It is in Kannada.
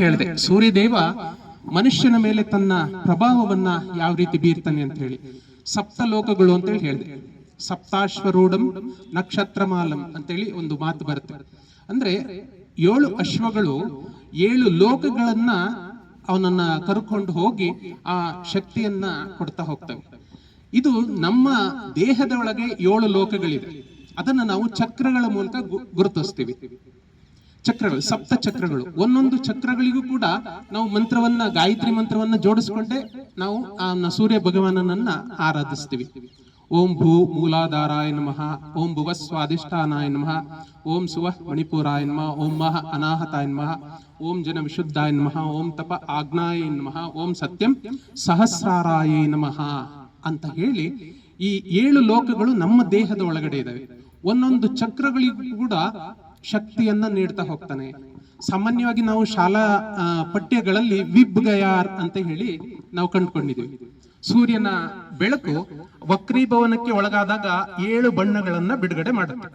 ಹೇಳಿದೆ ಸೂರ್ಯದೇವ ಮನುಷ್ಯನ ಮೇಲೆ ತನ್ನ ಪ್ರಭಾವವನ್ನ ಯಾವ ರೀತಿ ಬೀರ್ತಾನೆ ಅಂತ ಹೇಳಿ. ಸಪ್ತ ಲೋಕಗಳು ಅಂತ ಹೇಳಿ ಹೇಳಿದೆ. ಸಪ್ತಾಶ್ವರೂಢಂ ನಕ್ಷತ್ರಮಾಲಂ ಅಂತೇಳಿ ಒಂದು ಮಾತು ಬರುತ್ತೆ. ಅಂದ್ರೆ 7 ಅಶ್ವಗಳು 7 ಲೋಕಗಳನ್ನ ಅವನನ್ನ ಕರ್ಕೊಂಡು ಹೋಗಿ ಆ ಶಕ್ತಿಯನ್ನ ಕೊಡ್ತಾ ಹೋಗ್ತವೆ. ಇದು ನಮ್ಮ ದೇಹದ ಒಳಗೆ 7 ಲೋಕಗಳಿದೆ. ಅದನ್ನ ನಾವು ಚಕ್ರಗಳ ಮೂಲಕ ಗುರುತಿಸ್ತೀವಿ. ಚಕ್ರಗಳು, ಸಪ್ತ ಚಕ್ರಗಳು. ಒಂದೊಂದು ಚಕ್ರಗಳಿಗೂ ಕೂಡ ನಾವು ಮಂತ್ರವನ್ನ, ಗಾಯತ್ರಿ ಮಂತ್ರವನ್ನ ಜೋಡಿಸ್ಕೊಂಡೆ ನಾವು ಆ ಸೂರ್ಯ ಭಗವಾನನನ್ನ ಆರಾಧಿಸ್ತೀವಿ. ಓಂ ಭೂ ಮೂಲಾಧಾರಾಯ ನಮಃ, ಓಂ ಭುವ ಸ್ವಾದಿಷ್ಠಾನಾಯ ನಮಃ, ಓಂ ಸುವ ಮಣಿಪುರಾಯ ನಮಃ, ಓಂ ಮಹ ಅನಾಹತಾಯ ನಮಃ, ಓಂ ಜನ ವಿಶುದ್ಧಾಯ ನಮಃ, ಓಂ ತಪ ಆಜ್ಞಾಯ ನಮಃ, ಓಂ ಸತ್ಯಂ ಸಹಸ್ರಾರಾಯ ನಮಃ ಅಂತ ಹೇಳಿ ಈ 7 ಲೋಕಗಳು ನಮ್ಮ ದೇಹದ ಒಳಗಡೆ ಇದಾವೆ. ಒಂದೊಂದು ಚಕ್ರಗಳಿಗೂ ಕೂಡ ಶಕ್ತಿಯನ್ನ ನೀಡ್ತಾ ಹೋಗ್ತಾನೆ. ಸಾಮಾನ್ಯವಾಗಿ ನಾವು ಶಾಲಾ ಪಠ್ಯಗಳಲ್ಲಿ ವಿಬ್ ಗಯಾರ್ ಅಂತ ಹೇಳಿ ನಾವು ಕಂಡುಕೊಂಡಿದ್ದೀವಿ. ಸೂರ್ಯನ ಬೆಳಕು ವಕ್ರೀಭವನಕ್ಕೆ ಒಳಗಾದಾಗ 7 ಬಣ್ಣಗಳನ್ನ ಬಿಡುಗಡೆ ಮಾಡುತ್ತೆ.